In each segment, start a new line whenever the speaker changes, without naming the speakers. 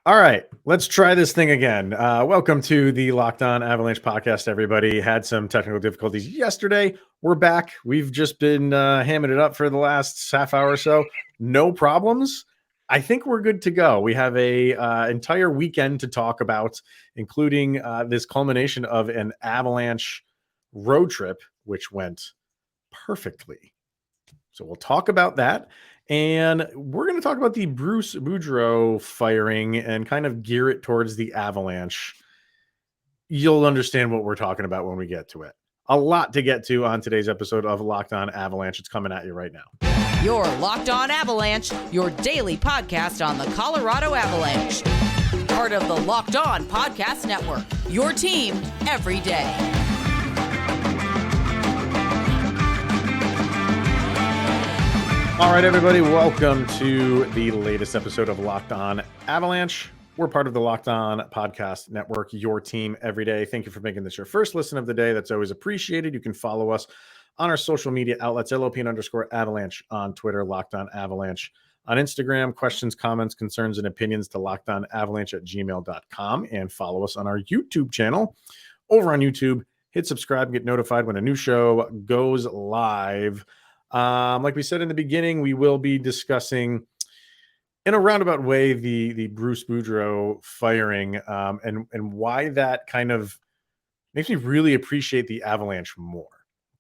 All right, let's try this thing again. Welcome to the Locked On Avalanche podcast, everybody. Had some technical difficulties yesterday. We're back. We've just been hamming it up for the last half hour or so. No problems. I think we're good to go. We have a entire weekend to talk about, including this culmination of an Avalanche road trip, which went perfectly. So we'll talk about that. And we're going to talk about the Bruce Boudreau firing and kind of gear it towards the Avalanche. You'll understand what we're talking about when we get to it. A lot to get to on today's episode of Locked On Avalanche. It's coming at you right now.
You're Locked On Avalanche, your daily podcast on the Colorado Avalanche. Part of the Locked On Podcast Network, your team every day.
All right, everybody, welcome to the latest episode of Locked On Avalanche. We're part of the Locked On Podcast Network, your team every day. Thank you for making this your first listen of the day. That's always appreciated. You can follow us on our social media outlets, LOPN_Avalanche on Twitter, Locked On Avalanche on Instagram. Questions, comments, concerns, and opinions to lockedonavalanche@gmail.com, and follow us on our YouTube channel. Over on YouTube, hit subscribe and get notified when a new show goes live. Like we said in the beginning, we will be discussing in a roundabout way the Bruce Boudreau firing and why that kind of makes me really appreciate the Avalanche more.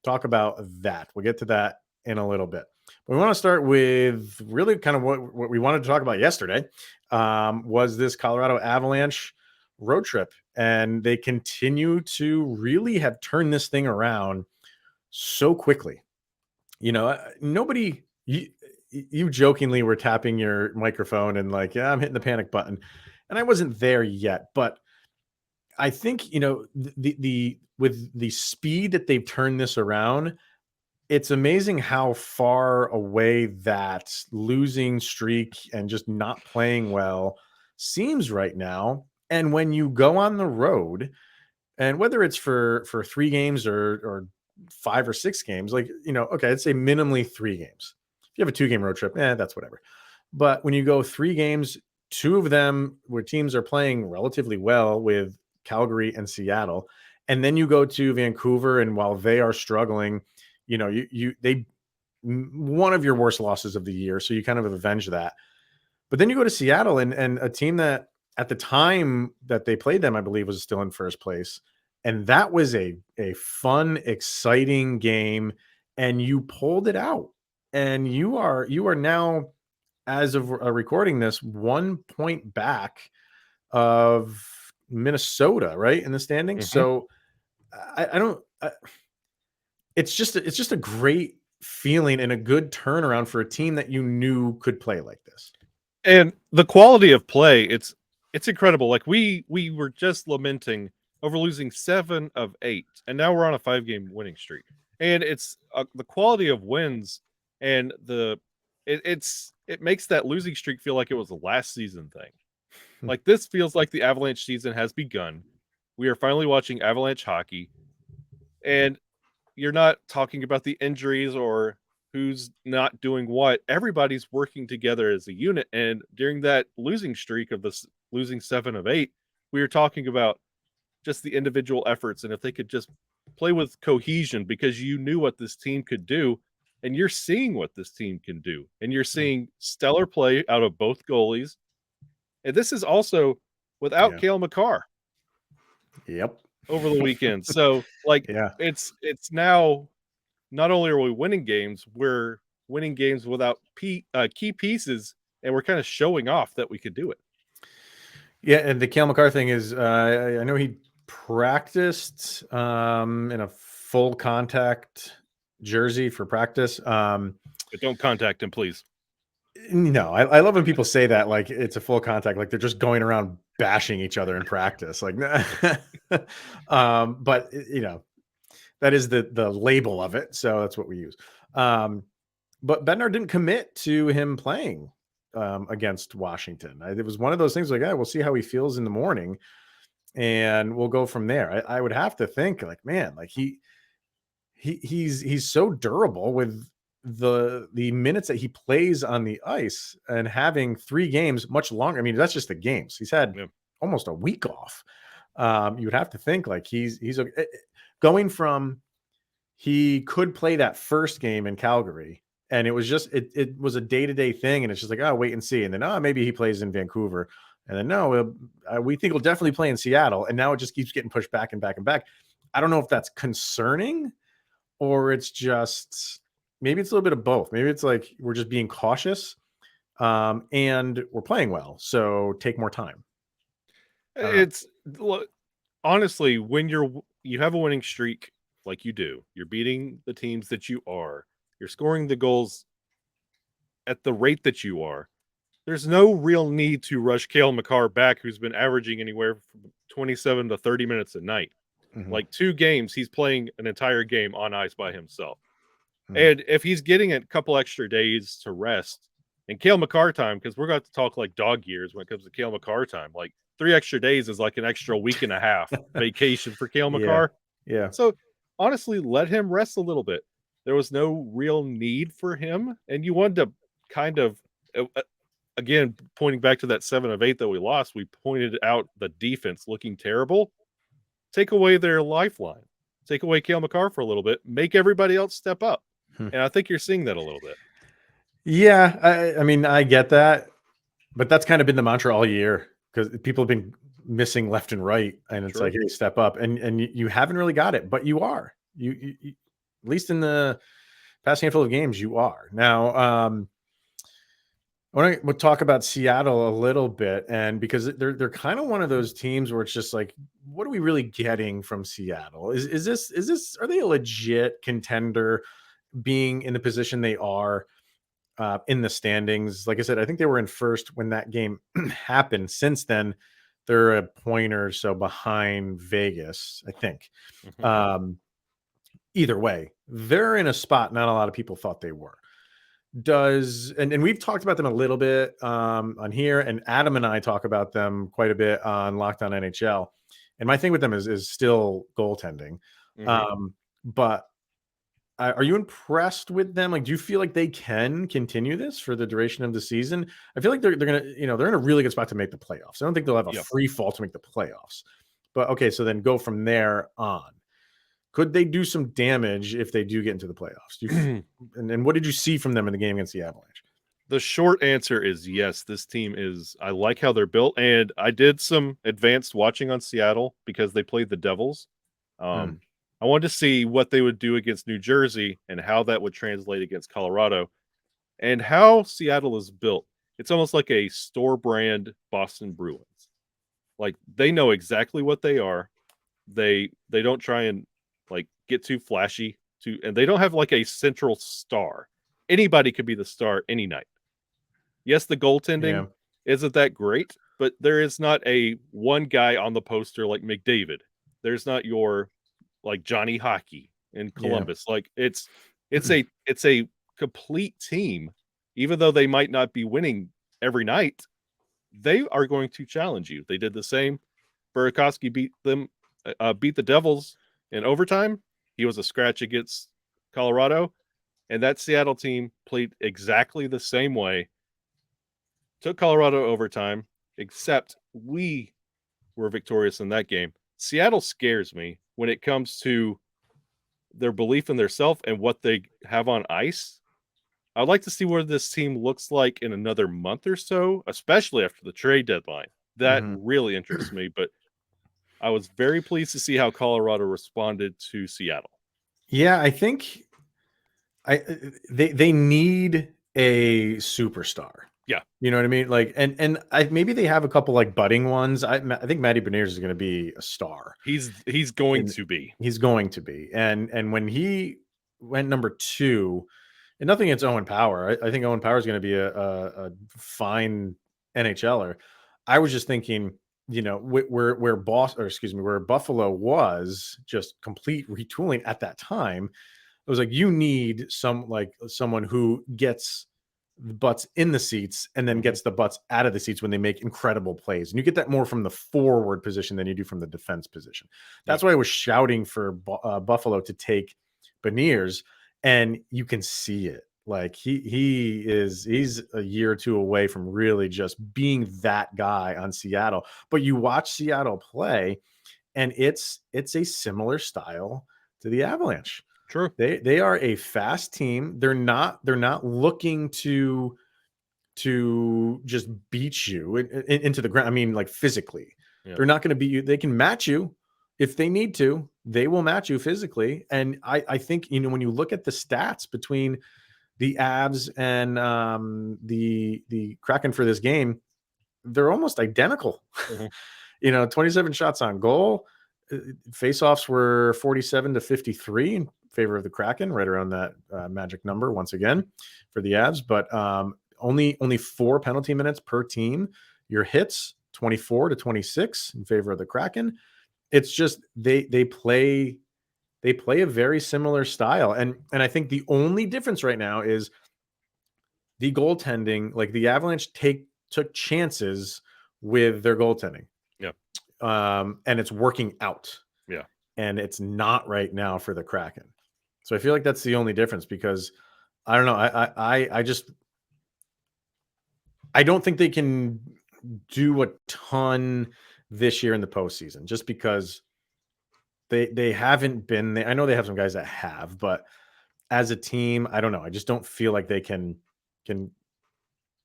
Talk about that. We'll get to that in a little bit. But we want to start with really kind of what we wanted to talk about yesterday was this Colorado Avalanche road trip. And they continue to really have turned this thing around so quickly. You know, nobody, you jokingly were tapping your microphone and like, yeah, I'm hitting the panic button. And I wasn't there yet, but I think, you know, the with the speed that they've turned this around, it's amazing how far away that losing streak and just not playing well seems right now. And when you go on the road, and whether it's for 3 games or 5 or 6 games, like, you know, okay, I'd say minimally 3 games. If you have a 2-game road trip, that's whatever. But when you go 3 games, 2 of them where teams are playing relatively well with Calgary and Seattle, and then you go to Vancouver, and while they are struggling, you know, they one of your worst losses of the year, so you kind of avenge that. But then you go to Seattle and a team that at the time that they played them, I believe, was still in first place. And that was a fun, exciting game, and you pulled it out. And you are now, as of recording this, 1 point back of Minnesota, right, in the standings.
Mm-hmm.
So I don't. It's just a great feeling and a good turnaround for a team that you knew could play like this.
And the quality of play, it's incredible. Like we were just lamenting over losing 7 of 8, and now we're on a 5-game winning streak. And it's the quality of wins, and it makes that losing streak feel like it was a last season thing. Like, this feels like the Avalanche season has begun. We are finally watching Avalanche hockey, and you're not talking about the injuries or who's not doing what. Everybody's working together as a unit, and during that losing streak of this losing 7 of 8, we were talking about just the individual efforts, and if they could just play with cohesion, because you knew what this team could do, and you're seeing what this team can do, and you're seeing stellar play out of both goalies. And this is also without Cale Makar.
Yep.
Over the weekend. So, like, it's now not only are we winning games, we're winning games without key pieces, and we're kind of showing off that we could do it.
Yeah, and the Cale Makar thing is, I know he practiced in a full contact jersey for practice.
But don't contact him, please.
No, I love when people say that, like it's a full contact, like they're just going around bashing each other in practice. Like, but you know, that is the label of it. So that's what we use. But Bednar didn't commit to him playing against Washington. It was one of those things like, we'll see how he feels in the morning and we'll go from there. I would have to think like, man, like he's so durable with the minutes that he plays on the ice and having 3 games much longer. I mean, that's just the games. He's had almost a week off. You would have to think like he's going from he could play that first game in Calgary, and it was just it was a day-to-day thing, and it's just like, oh, wait and see. And then maybe he plays in Vancouver. And then no, we think he'll definitely play in Seattle. And now it just keeps getting pushed back and back and back. I don't know if that's concerning or it's just maybe it's a little bit of both. Maybe it's like we're just being cautious and we're playing well. So take more time.
It's honestly, when you have a winning streak like you do, you're beating the teams that you're scoring the goals at the rate that you are. There's no real need to rush Cale Makar back, who's been averaging anywhere from 27 to 30 minutes a night.
Mm-hmm.
Like 2 games, he's playing an entire game on ice by himself. Mm-hmm. And if he's getting a couple extra days to rest and Cale Makar time, because we're going to talk like dog years when it comes to Cale Makar time, like 3 extra days is like an extra week and a half vacation for Cale Makar.
Yeah.
So honestly, let him rest a little bit. There was no real need for him. And you wanted to kind of, again, pointing back to that 7 of 8 that we lost, we pointed out the defense looking terrible. Take away their lifeline. Take away Cale Makar for a little bit. Make everybody else step up. And I think you're seeing that a little bit.
Yeah, I mean, I get that. But that's kind of been the mantra all year because people have been missing left and right. And it's like, hey, step up. And you haven't really got it, but you are. You at least in the past handful of games, you are. Now, I want to talk about Seattle a little bit, and because they're kind of one of those teams where it's just like, what are we really getting from Seattle? Is this are they a legit contender, being in the position they are in the standings? Like I said, I think they were in first when that game happened. Since then, they're a point or so behind Vegas, I think. Mm-hmm. Either way, they're in a spot not a lot of people thought they were. And we've talked about them a little bit on here, and Adam and I talk about them quite a bit on Locked On NHL. And my thing with them is still goaltending. Mm-hmm. But are you impressed with them? Like, do you feel like they can continue this for the duration of the season? I feel like they're gonna, they're in a really good spot to make the playoffs. I don't think they'll have a free fall to make the playoffs. But okay, so then go from there on. Could they do some damage if they do get into the playoffs? And what did you see from them in the game against the Avalanche?
The short answer is yes. This team I like how they're built. And I did some advanced watching on Seattle because they played the Devils. I wanted to see what they would do against New Jersey and how that would translate against Colorado and how Seattle is built. It's almost like a store brand Boston Bruins. Like they know exactly what they are. They don't try and like get too flashy and they don't have like a central star. Anybody could be the star any night. Yes, the goaltending isn't that great, but there is not a one guy on the poster like McDavid. There's not your like Johnny Hockey in Columbus. Like it's a complete team. Even though they might not be winning every night, they are going to challenge you. They did the same. Burakovsky beat the Devils in overtime. He was a scratch against Colorado, and that Seattle team played exactly the same way. Took Colorado overtime, except we were victorious in that game. Seattle scares me when it comes to their belief in themselves and what they have on ice. I'd like to see what this team looks like in another month or so, especially after the trade deadline. That really interests me, but I was very pleased to see how Colorado responded to Seattle.
Yeah, I think they need a superstar.
Yeah,
you know what I mean. Like, and maybe they have a couple like budding ones. I think Maddie Beniers is going to be a star.
He's going to be.
He's going to be. And when he went number 2, and nothing against Owen Power, I think Owen Power is going to be a fine NHLer. I was just thinking, where Buffalo was just complete retooling at that time. It was like, you need someone who gets the butts in the seats and then gets the butts out of the seats when they make incredible plays. And you get that more from the forward position than you do from the defense position. That's why I was shouting for Buffalo to take Beniers, and you can see it. Like he's a year or two away from really just being that guy on Seattle. But you watch Seattle play, and it's a similar style to the Avalanche.
True.
They are a fast team. They're not looking to just beat you into the ground. I mean, like physically.
Yeah.
They're not going to beat you. They can match you if they need to. They will match you physically. And I think, when you look at the stats between the Avs and the Kraken for this game, they're almost identical.
Mm-hmm.
27 shots on goal. Faceoffs were 47-53 in favor of the Kraken, right around that magic number once again for the Avs. But only 4 penalty minutes per team. Your hits 24-26 in favor of the Kraken. It's just they play a very similar style, and I think the only difference right now is the goaltending. Like the Avalanche took chances with their goaltending.
Yeah.
And it's working out.
Yeah.
And it's not right now for the Kraken. So I feel like that's the only difference, because I don't know. I don't think they can do a ton this year in the postseason, just because they haven't been there. I know they have some guys that have, but as a team, I don't know. I just don't feel like they can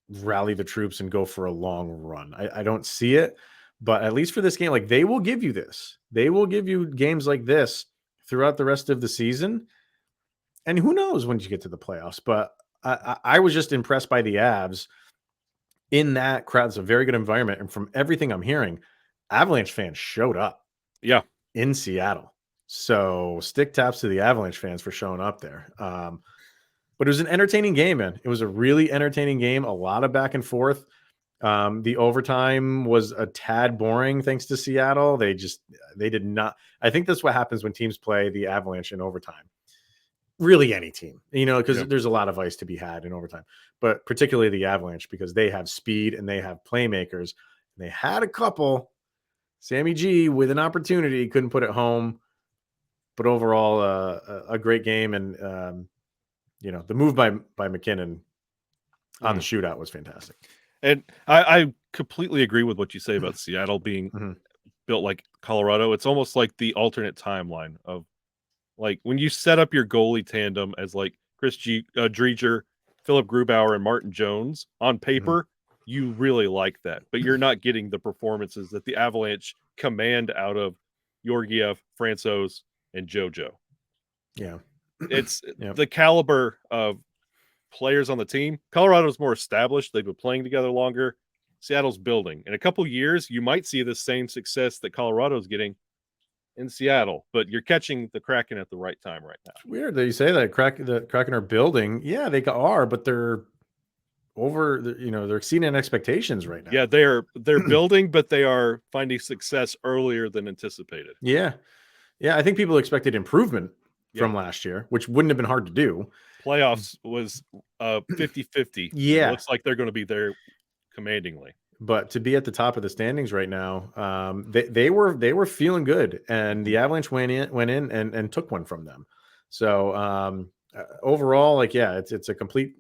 rally the troops and go for a long run. I don't see it, but at least for this game, like they will give you this. They will give you games like this throughout the rest of the season. And who knows when you get to the playoffs, but I was just impressed by the Avs in that crowd. It's a very good environment. And from everything I'm hearing, Avalanche fans showed up.
Yeah.
In Seattle. So stick taps to the Avalanche fans for showing up there. But it was an entertaining game, man. It was a really entertaining game. A lot of back and forth. The overtime was a tad boring thanks to Seattle. They did not. I think that's what happens when teams play the Avalanche in overtime. Really any team, because there's a lot of ice to be had in overtime, but particularly the Avalanche, because they have speed and they have playmakers. And they had a couple. Sammy G with an opportunity, couldn't put it home, but overall a great game. And the move by McKinnon on the shootout was fantastic.
And I completely agree with what you say about Seattle being built like Colorado. It's almost like the alternate timeline of like when you set up your goalie tandem as like Chris Driedger, Philip Grubauer, and Martin Jones on paper. You really like that, but you're not getting the performances that the Avalanche command out of Georgiev, Francouz, and JoJo.
Yeah.
It's the caliber of players on the team. Colorado's more established. They've been playing together longer. Seattle's building. In a couple years, you might see the same success that Colorado's getting in Seattle, but you're catching the Kraken at the right time right now.
It's weird that you say that the Kraken are building. Yeah, they are, but they're they're exceeding expectations right now.
Yeah, they're building, but they are finding success earlier than anticipated.
Yeah. I think people expected improvement from last year, which wouldn't have been hard to do.
Playoffs was 50-50.
Yeah,
it looks like they're going to be there commandingly.
But to be at the top of the standings right now, they were feeling good, and the Avalanche went in and took one from them. So overall, it's a complete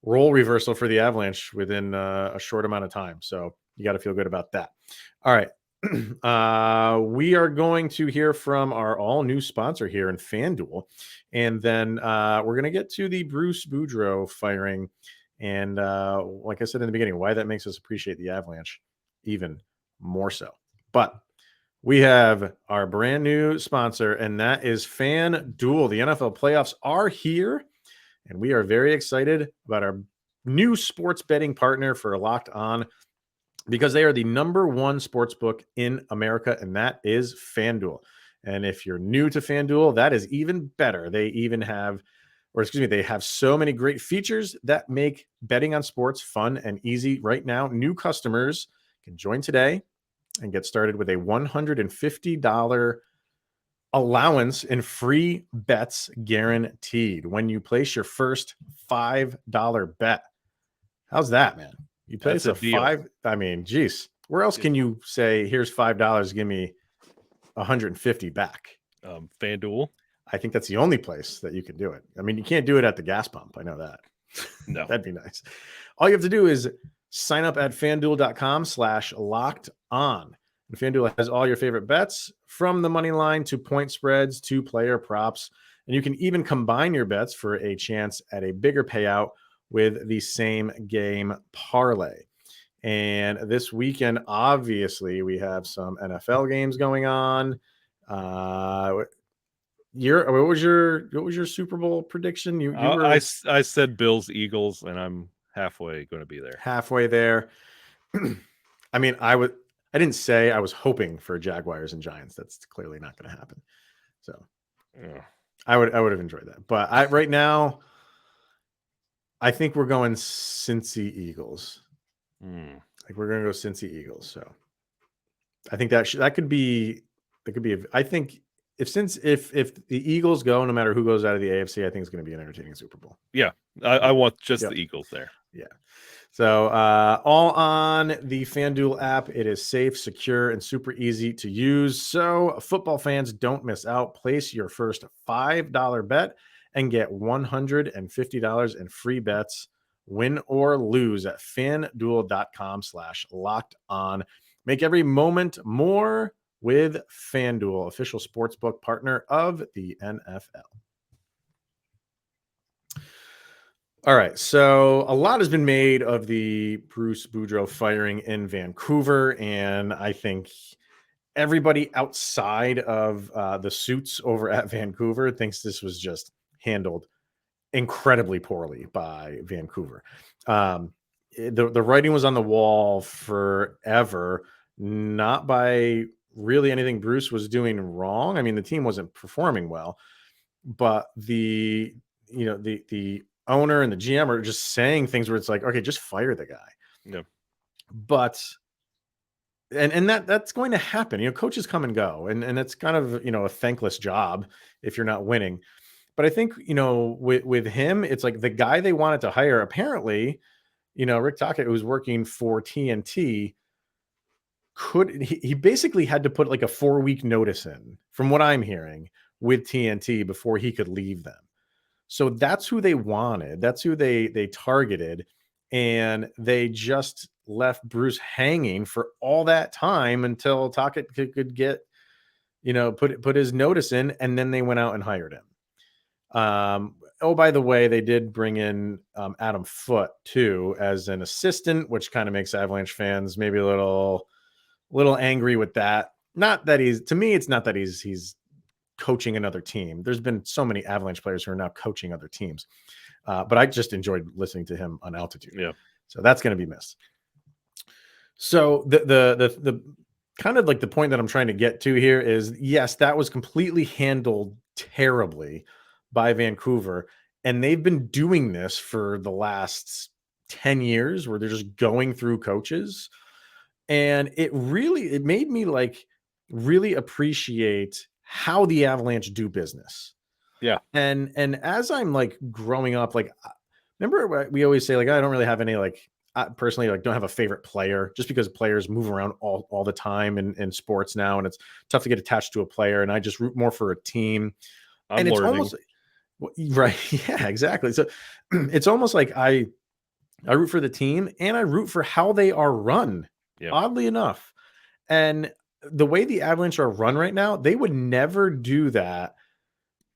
role reversal for the Avalanche within a short amount of time. So you got to feel good about that. All right. We are going to hear from our all new sponsor here in FanDuel. And then we're going to get to the Bruce Boudreau firing. And like I said in the beginning, why that makes us appreciate the Avalanche even more so. But we have our brand new sponsor, and that is FanDuel. The NFL playoffs are here. And we are very excited about our new sports betting partner for Locked On, because they are the #1 sports book in America, and that is FanDuel. And if you're new to FanDuel, that is even better. They have so many great features that make betting on sports fun and easy. Right now, new customers can join today and get started with a $150 allowance in free bets guaranteed when you place your first $5 bet. How's that, man? You place a $5. I mean, geez, where else can you say, here's $5, give me 150 back?
FanDuel.
I think that's the only place that you can do it. I mean, you can't do it at the gas pump. I know that.
No.
That'd be nice. All you have to do is sign up at FanDuel.com/locked on. And FanDuel has all your favorite bets, from the money line to point spreads to player props. And you can even combine your bets for a chance at a bigger payout with the same game parlay. And this weekend, obviously, we have some NFL games going on. What was your Super Bowl prediction? You were
I said Bills Eagles, and I'm halfway going to be there.
halfway there. I mean, I didn't say I was hoping for Jaguars and Giants. That's clearly not going to happen. So
Yeah.
I would have enjoyed that. But right now, I think we're going Cincy Eagles. Like, we're going to go Cincy Eagles. So I think that could be. I think if the Eagles go, no matter who goes out of the AFC, I think it's going to be an entertaining Super Bowl.
Yeah, I want just the Eagles there.
Yeah. So all on the FanDuel app. It is safe, secure, and super easy to use. So football fans, don't miss out. Place your first $5 bet and get $150 in free bets, win or lose, at FanDuel.com/locked on. Make every moment more with FanDuel, official sportsbook partner of the NFL. All right, so a lot has been made of the Bruce Boudreau firing in Vancouver, and I think everybody outside of the suits over at Vancouver thinks this was just handled incredibly poorly by Vancouver. The writing was on the wall forever, not by really anything Bruce was doing wrong. I mean, the team wasn't performing well, but the owner and the GM are just saying things where it's like, okay, just fire the guy.
Yeah.
But and that's going to happen. Coaches come and go, and it's kind of a thankless job if you're not winning. But I think with him, it's like the guy they wanted to hire. Apparently, Rick Tocchet, who's working for TNT, he basically had to put like a 4-week notice in, from what I'm hearing, with TNT before he could leave them. So that's who they wanted. That's who they targeted. And they just left Bruce hanging for all that time until Tocchet could get, put his notice in, and then they went out and hired him. Oh, by the way, they did bring in Adam Foote too as an assistant, which kind of makes Avalanche fans maybe a little angry with that. Not that to me, it's not that he's coaching another team. There's been so many Avalanche players who are now coaching other teams. But I just enjoyed listening to him on Altitude.
Yeah.
So that's going to be missed. So the kind of like the point that I'm trying to get to here is, yes, that was completely handled terribly by Vancouver. And they've been doing this for the last 10 years where they're just going through coaches. And it made me like really appreciate how the Avalanche do business.
Yeah.
And as I'm like growing up, like, remember we always say, like, I don't really have any, like, I personally, like, don't have a favorite player, just because players move around all the time in sports now. And it's tough to get attached to a player. And I just root more for a team.
I'm
it's
learning.
almost right. Yeah, exactly. So it's almost like I root for the team and I root for how they are run.
Yeah.
Oddly enough. And the way the Avalanche are run right now, they would never do that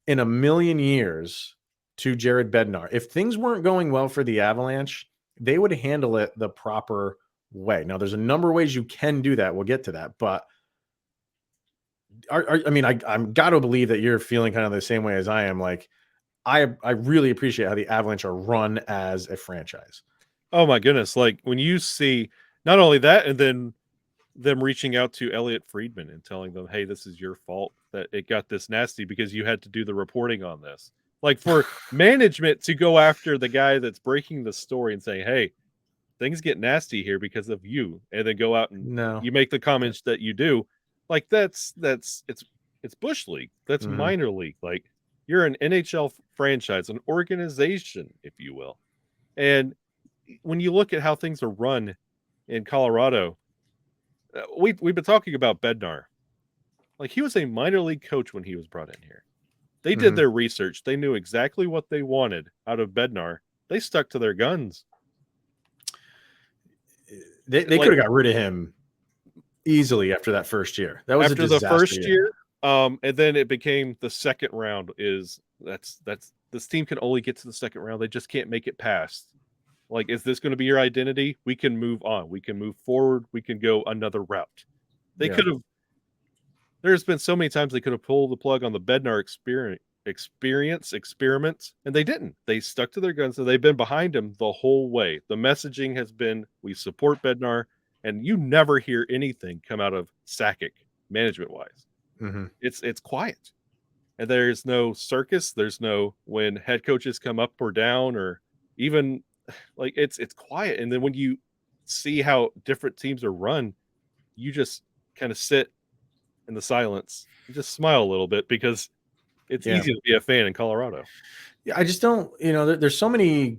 in a million years to Jared Bednar. If things weren't going well for the Avalanche, they would handle it the proper way. Now, there's a number of ways you can do that. We'll get to that. But I'm got to believe that you're feeling kind of the same way as I am. Like, I really appreciate how the Avalanche are run as a franchise.
Oh my goodness. Like, when you see not only that, and then them reaching out to Elliot Friedman and telling them, hey, this is your fault that it got this nasty because you had to do the reporting on this. Like, for management to go after the guy that's breaking the story and saying, hey, things get nasty here because of you, and then go out and you make the comments that you do, like, it's Bush League. That's minor league. Like, you're an NHL franchise, an organization, if you will. And when you look at how things are run in Colorado, we've been talking about Bednar. Like, he was a minor league coach when he was brought in here. They did their research. They knew exactly what they wanted out of Bednar. They stuck to their guns.
They could have got rid of him easily after that first year. That was
after the first year. And then it became the second round. That's this team can only get to the second round. They just can't make it past. Like, is this going to be your identity? We can move on. We can move forward. We can go another route. They could have. There's been so many times they could have pulled the plug on the Bednar experiments, and they didn't. They stuck to their guns, and they've been behind him the whole way. The messaging has been, we support Bednar, and you never hear anything come out of Sakic management-wise. It's quiet. And there's no circus. There's no when head coaches come up or down, or even like it's quiet. And then when you see how different teams are run, you just kind of sit in the silence and just smile a little bit, because it's easy to be a fan in Colorado.
Yeah, I just don't, there's so many,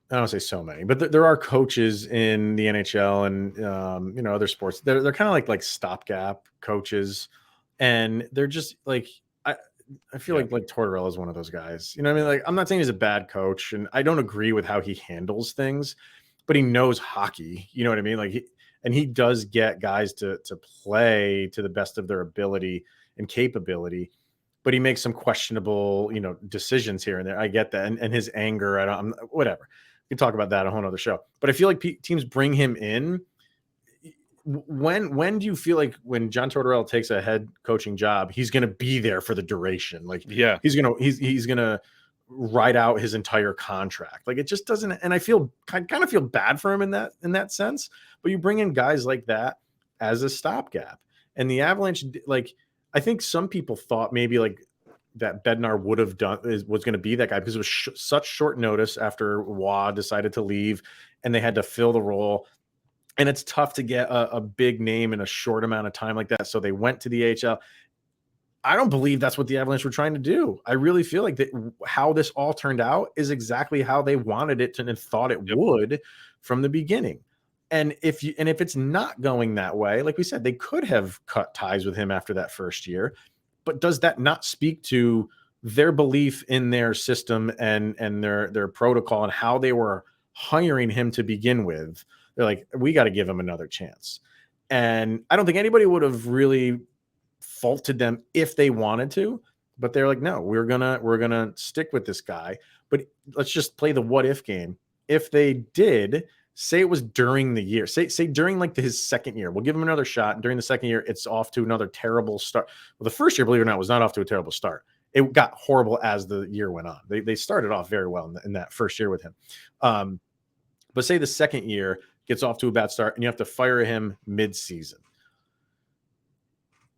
I don't say so many, but there are coaches in the NHL and, other sports. They're kind of like stopgap coaches. And they're just like, I feel like Tortorella is one of those guys. You know what I mean? Like, I'm not saying he's a bad coach, and I don't agree with how he handles things, but he knows hockey. You know what I mean? Like, he does get guys to play to the best of their ability and capability, but he makes some questionable, decisions here and there. I get that. And his anger, whatever. We can talk about that on a whole other show. But I feel like teams bring him in. When do you feel like when John Tortorella takes a head coaching job, he's going to be there for the duration? Like, he's going to ride out his entire contract. Like, it just doesn't. And I kind of feel bad for him in that sense. But you bring in guys like that as a stopgap. And the Avalanche, like, I think some people thought maybe like that Bednar was going to be that guy, because it was such short notice after Waugh decided to leave, and they had to fill the role. And it's tough to get a big name in a short amount of time like that. So they went to the AHL. I don't believe that's what the Avalanche were trying to do. I really feel like that how this all turned out is exactly how they wanted it to and thought it would from the beginning. And if it's not going that way, like we said, they could have cut ties with him after that first year. But does that not speak to their belief in their system and their protocol and how they were hiring him to begin with? They're like, we got to give him another chance. And I don't think anybody would have really faulted them if they wanted to, but they're like, no, we're gonna stick with this guy. But let's just play the what if game. If they did, say it was during the year, say during like his second year, we'll give him another shot. And during the second year, it's off to another terrible start. Well, the first year, believe it or not, was not off to a terrible start. It got horrible as the year went on. They started off very well in that first year with him. But say the second year gets off to a bad start and you have to fire him mid-season.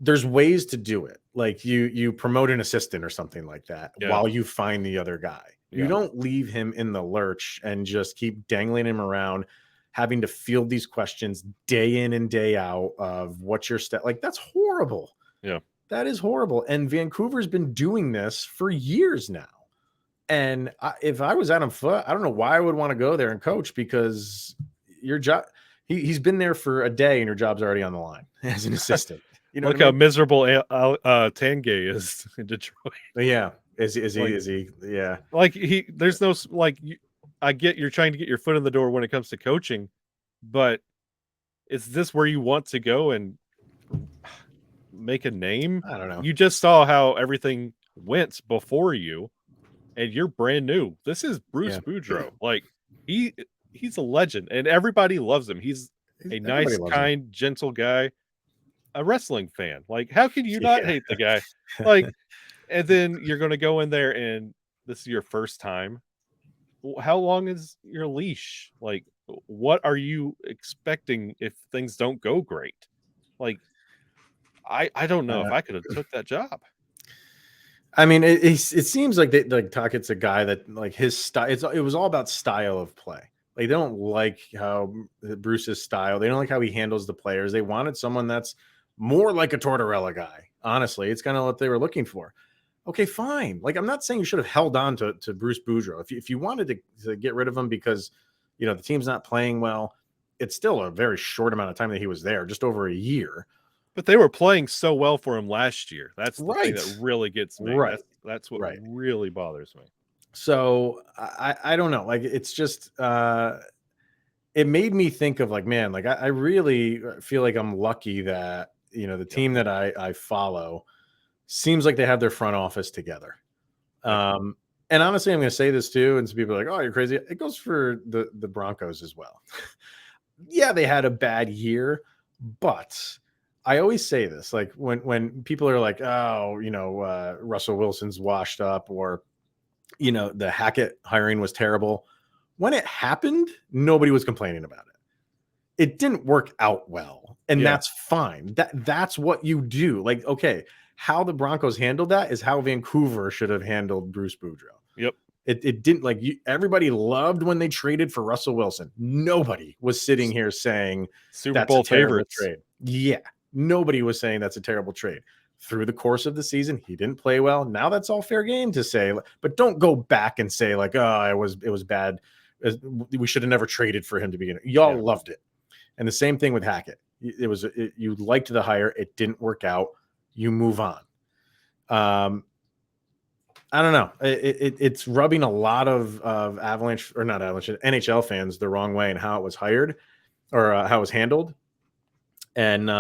There's ways to do it. Like you promote an assistant or something like that while you find the other guy. You don't leave him in the lurch and just keep dangling him around, having to field these questions day in and day out of what's your step. Like, that's horrible.
Yeah.
That is horrible. And Vancouver's been doing this for years now. And if I was Adam Foote, I don't know why I would want to go there and coach, because your job, he's been there for a day and your job's already on the line as an assistant. You know,
look how miserable Tangay is in Detroit.
Yeah. Is he? Yeah.
Like there's no, like, I get you're trying to get your foot in the door when it comes to coaching, but is this where you want to go and make a name?
I don't know.
You just saw how everything went before you, and you're brand new. This is Bruce Boudreau. Like, he's a legend, and everybody loves him. He's a nice, kind, gentle guy. A wrestling fan. Like, how can you not hate the guy? Like, and then you're going to go in there and this is your first time. How long is your leash? Like, what are you expecting if things don't go great? Like, I don't know if I could have took that job.
I mean, it seems like Tuckett's a guy that, like, his style, it was all about style of play. Like, they don't like how Bruce's style, they don't like how he handles the players. They wanted someone that's more like a Tortorella guy. Honestly, it's kind of what they were looking for. Okay, fine. Like, I'm not saying you should have held on to Bruce Boudreau. If you wanted to get rid of him because, the team's not playing well, it's still a very short amount of time that he was there, just over a year.
But they were playing so well for him last year. That's the thing
Right.
that really gets me.
Right.
That's what
Right.
really bothers me.
So I don't know. Like, it's just it made me think of, like, man, like I really feel like I'm lucky that, the team that I follow seems like they have their front office together. And honestly, I'm going to say this too, and some people are like, "Oh, you're crazy." It goes for the Broncos as well. Yeah, they had a bad year, but I always say this, like, when people are like, "Oh, Russell Wilson's washed up," or the Hackett hiring was terrible. When it happened, nobody was complaining about it. It didn't work out well, and that's fine. That's what you do. Like, okay, how the Broncos handled that is how Vancouver should have handled Bruce Boudreau.
Yep.
It didn't, like, everybody loved when they traded for Russell Wilson. Nobody was sitting here saying
Super Bowl favorites.
Trade. Yeah, nobody was saying that's a terrible trade. Through the course of the season, he didn't play well. Now that's all fair game to say, but don't go back and say, like, "Oh, it was bad. We should have never traded for him to begin." Y'all loved it, and the same thing with Hackett. You liked the hire. It didn't work out. You move on. I don't know. It's rubbing a lot of Avalanche, or not Avalanche, NHL fans the wrong way in how it was hired, or how it was handled. And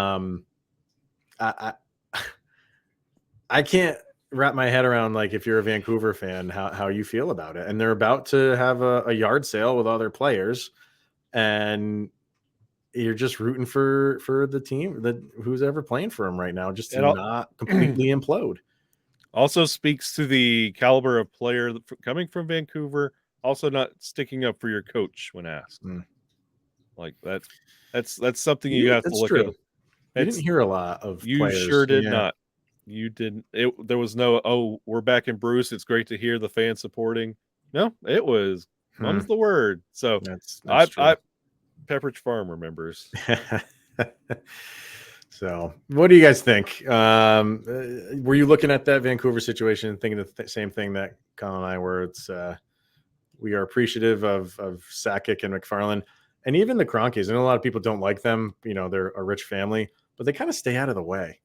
I can't wrap my head around, like, if you're a Vancouver fan, how you feel about it. And they're about to have a yard sale with other players, and you're just rooting for the team that who's ever playing for them right now, just to not completely implode. Also
speaks to the caliber of player coming from Vancouver. Also, not sticking up for your coach when asked. Like, that's something you have to look at.
You didn't hear a lot of
you
players.
Sure did not. You didn't. There was no, "Oh, we're back in Bruce. It's great to hear the fans supporting." No, it was mum's the word. So
that's
I Pepperidge Farm remembers.
So what do you guys think? Were you looking at that Vancouver situation and thinking the same thing that Colin and I were? It's we are appreciative of Sakic and McFarland, and even the Cronkies. I know a lot of people don't like them. They're a rich family, but they kind of stay out of the way.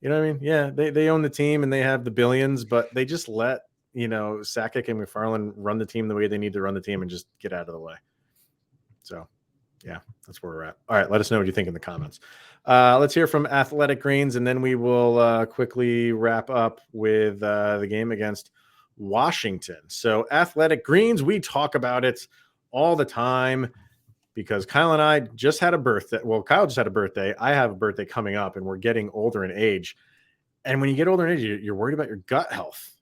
You know what I mean? Yeah, they own the team and they have the billions, but they just let Sakic and McFarland run the team the way they need to run the team and just get out of the way. So, yeah, that's where we're at. All right, let us know what you think in the comments. Let's hear from Athletic Greens, and then we will quickly wrap up with the game against Washington. So, Athletic Greens, we talk about it all the time because Kyle and I just had a birthday. Well, Kyle just had a birthday. I have a birthday coming up, and we're getting older in age. And when you get older in age, you're worried about your gut health.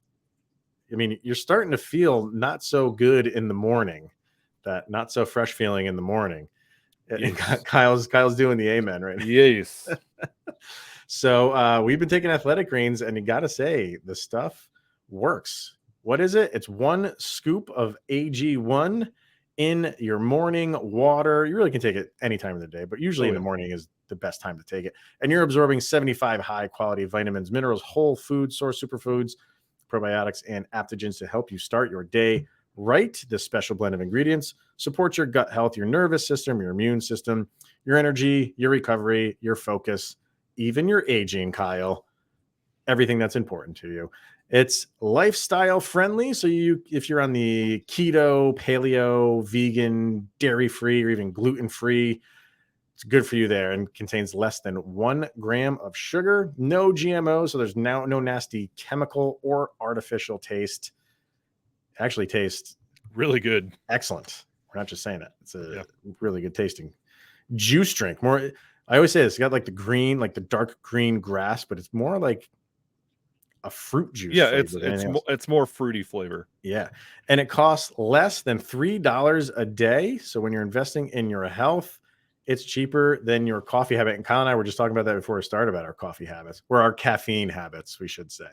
I mean, you're starting to feel not so good in the morning, that not so fresh feeling in the morning. Yes. Kyle's doing the amen right now.
Yes.
So we've been taking Athletic Greens, and you got to say, the stuff works. What is it? It's 1 scoop of AG1 in your morning water. You really can take it any time of the day, but usually in the morning is the best time to take it. And you're absorbing 75 high quality vitamins, minerals, whole food source superfoods, probiotics, and adaptogens to help you start your day right. This special blend of ingredients supports your gut health, your nervous system, your immune system, your energy, your recovery, your focus, even your aging, Kyle, everything that's important to you. It's lifestyle friendly. So if you're on the keto, paleo, vegan, dairy-free, or even gluten-free, it's good for you there, and contains less than 1 gram of sugar, no GMO. So there's now no nasty chemical or artificial taste. It actually tastes
really good.
Excellent. We're not just saying it. It's a really good tasting juice drink. More, I always say this, it's got like the green, like the dark green grass, but it's more like a fruit juice.
Yeah, it's more fruity flavor.
Yeah. And it costs less than $3 a day. So when you're investing in your health, it's cheaper than your coffee habit. And Kyle and I were just talking about that before we started, about our coffee habits, or our caffeine habits, we should say.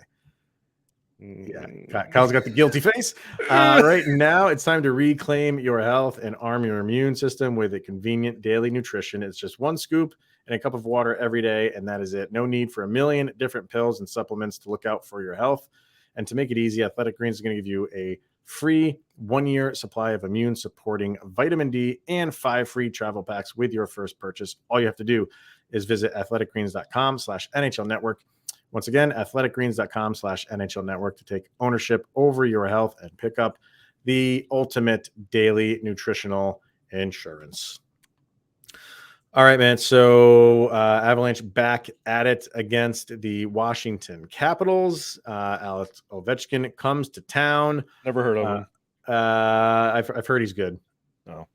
Yeah, Kyle's got the guilty face. Right now, it's time to reclaim your health and arm your immune system with a convenient daily nutrition. It's just 1 scoop and a cup of water every day, and that is it. No need for a million different pills and supplements to look out for your health. And to make it easy, Athletic Greens is going to give you a free 1-year supply of immune supporting vitamin D, and 5 free travel packs with your first purchase. All you have to do is visit athleticgreens.com/NHL network. Once again, athleticgreens.com/NHL network to take ownership over your health and pick up the ultimate daily nutritional insurance. All right, man. So Avalanche back at it against the Washington Capitals. Alex Ovechkin comes to town.
Never heard of him.
I've heard he's good.
No,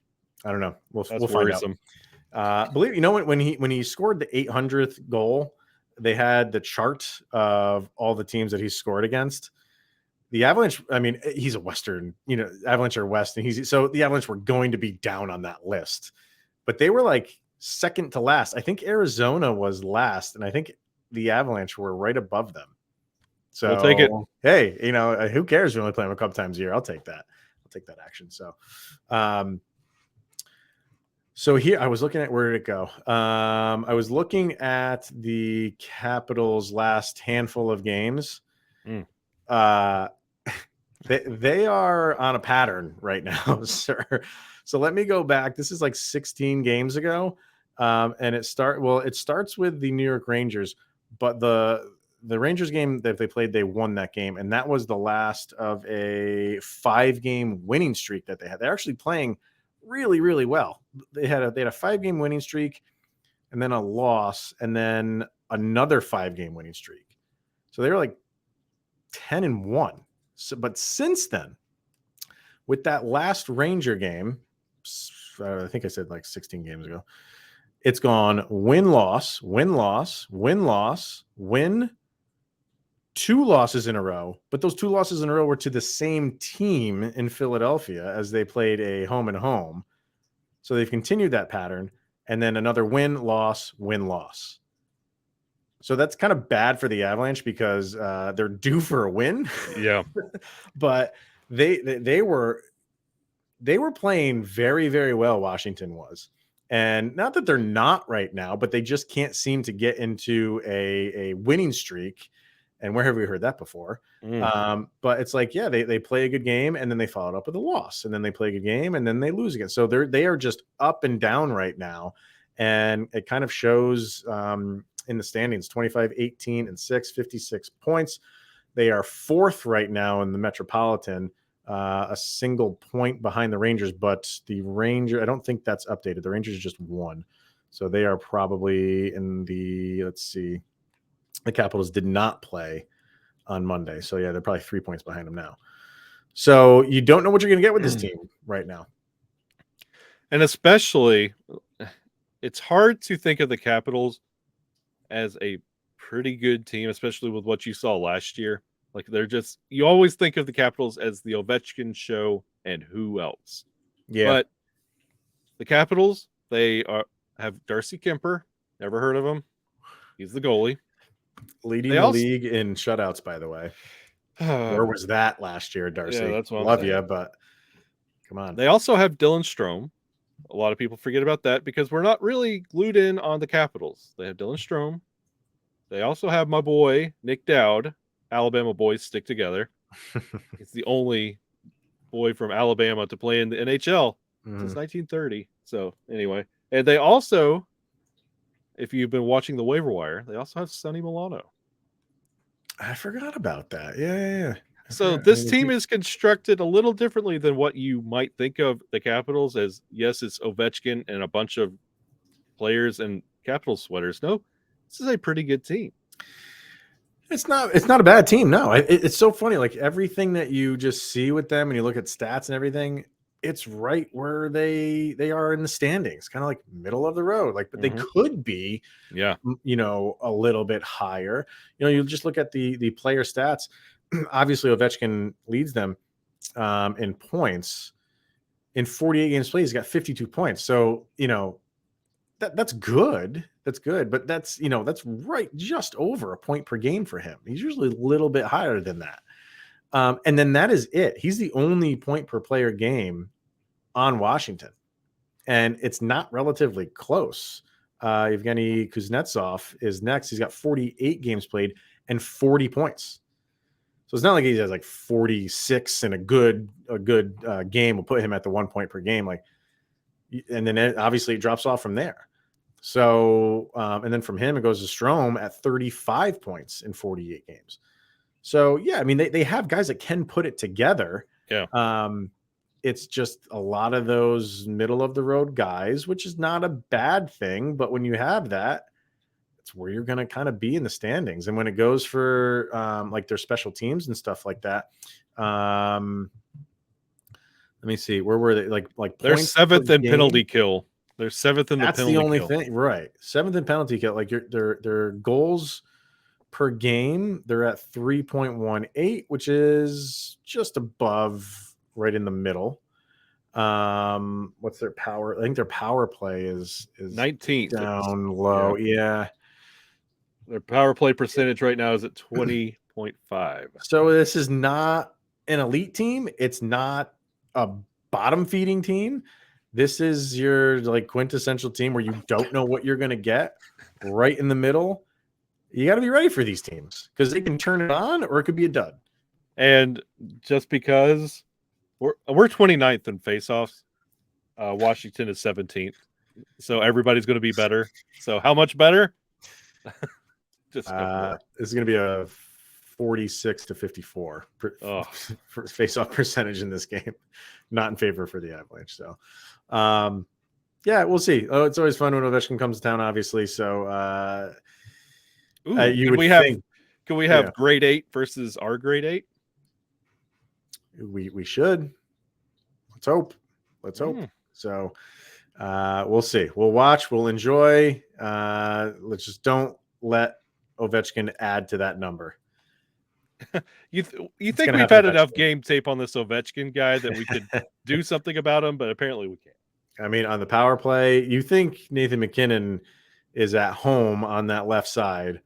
I don't know. We'll
that's
find
worrisome.
out. Believe when he scored the 800th goal, they had the chart of all the teams that he scored against. The Avalanche, I mean, he's a Western, Avalanche are West, and so the Avalanche were going to be down on that list, but they were like second to last. I think Arizona was last, and I think the Avalanche were right above them. So
we'll take it.
Hey, who cares? We only play them a couple times a year. I'll take that. I'll take that action. So, so here I was looking at, where did it go? I was looking at the Capitals' last handful of games. They are on a pattern right now, sir. So let me go back. This is like 16 games ago. And it starts with the New York Rangers, but the Rangers game that they played, they won that game. And that was the last of a 5-game winning streak that they had. They're actually playing really, really well. They had a 5-game winning streak, and then a loss, and then another 5-game winning streak. So they were like 10-1. So, but since then, with that last Ranger game, I think I said like 16 games ago, it's gone win, loss, win, loss, win, loss, win, 2 losses in a row. But those 2 losses in a row were to the same team in Philadelphia as they played a home and home. So they've continued that pattern, and then another win, loss, win, loss. So that's kind of bad for the Avalanche because they're due for a win.
Yeah.
But they were playing very, very well, Washington was. And not that they're not right now, but they just can't seem to get into a winning streak. And where have we heard that before? But it's like, yeah, they play a good game, and then they follow it up with a loss, and then they play a good game, and then they lose again. So they are just up and down right now. And it kind of shows in the standings, 25, 18, and 6, 56 points. They are 4th right now in the Metropolitan, a single point behind the Rangers, but the Rangers, I don't think that's updated. The Rangers just won. So they are probably in the, let's see, the Capitals did not play on Monday. So yeah, they're probably 3 points behind them now. So you don't know what you're going to get with this team right now.
And especially, it's hard to think of the Capitals as a pretty good team, especially with what you saw last year. Like, you always think of the Capitals as the Ovechkin show and who else.
Yeah.
But the Capitals, they have Darcy Kemper. Never heard of him. He's the goalie.
Leading the league in shutouts, by the way. Where was that last year, Darcy?
Yeah, that's what
Love you, but come on.
They also have Dylan Strome. A lot of people forget about that because we're not really glued in on the Capitals. They have Dylan Strome. They also have my boy, Nick Dowd. Alabama boys stick together. He's the only boy from Alabama to play in the NHL since 1930. So anyway, and they also, if you've been watching the waiver wire, they also have Sonny Milano.
I forgot about that. Yeah.
So this team is constructed a little differently than what you might think of the Capitals as. Yes, it's Ovechkin and a bunch of players in Capitals sweaters. No, this is a pretty good team.
It's not a bad team. No, it's so funny. Like, everything that you just see with them and you look at stats and everything, it's right where they are in the standings, kind of like middle of the road. Like, but they could be, a little bit higher. You just look at the player stats. Obviously, Ovechkin leads them in points. In 48 games played, he's got 52 points. So, that's good. That's good. But that's right just over a point per game for him. He's usually a little bit higher than that. And then that is it. He's the only point per player game on Washington. And it's not relatively close. Evgeny Kuznetsov is next. He's got 48 games played and 40 points. So it's not like he has like 46 and a good game will put him at the 1 point per game. Like, and then obviously it drops off from there. So, and then from him, it goes to Strome at 35 points in 48 games. So, yeah, I mean, they have guys that can put it together.
Yeah.
It's just a lot of those middle of the road guys, which is not a bad thing. But when you have that, it's where you're going to kind of be in the standings. And when it goes for like their special teams and stuff like that, let me see, where were they? Like
they're 7th in penalty kill. They're 7th in the penalty kill.
That's the only thing, right? 7th in penalty kill. Like their goals per game, they're at 3.18, which is just above, right in the middle. What's their power? I think their power play is
19th
down low. Yeah.
Their power play percentage right now is at 20.5.
So this is not an elite team. It's not a bottom feeding team. This is your like quintessential team where you don't know what you're going to get, right in the middle. You got to be ready for these teams because they can turn it on or it could be a dud.
And just because we're 29th in faceoffs, Washington is 17th. So everybody's going to be better. So how much better?
This is going to be a 46 to 54 for face-off percentage in this game, not in favor for the Avalanche. So, yeah, we'll see. Oh, it's always fun when Ovechkin comes to town, obviously. So,
can we have grade 8 versus our grade 8?
We should. Let's hope. So, we'll see. We'll watch. We'll enjoy. Let's just don't let Ovechkin add to that number.
You think we've had enough game tape on this Ovechkin guy that we could do something about him, but apparently we can't.
I mean, on the power play, you think Nathan McKinnon is at home on that left side.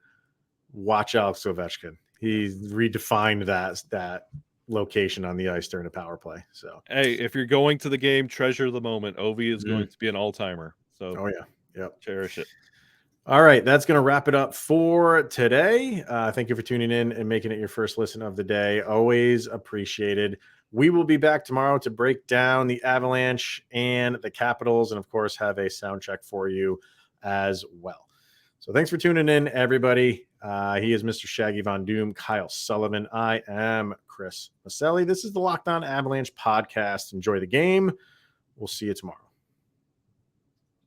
Watch Alex Ovechkin. He redefined that location on the ice during a power play. So,
hey, if you're going to the game, treasure the moment. Ovi is going to be an all-timer. So, cherish it.
All right, that's going to wrap it up for today. Thank you for tuning in and making it your first listen of the day. Always appreciated. We will be back tomorrow to break down the Avalanche and the Capitals, and of course, have a sound check for you as well. So thanks for tuning in, everybody. He is Mr. Shaggy Von Doom, Kyle Sullivan. I am Chris Maselli. This is the Locked On Avalanche podcast. Enjoy the game. We'll see you tomorrow.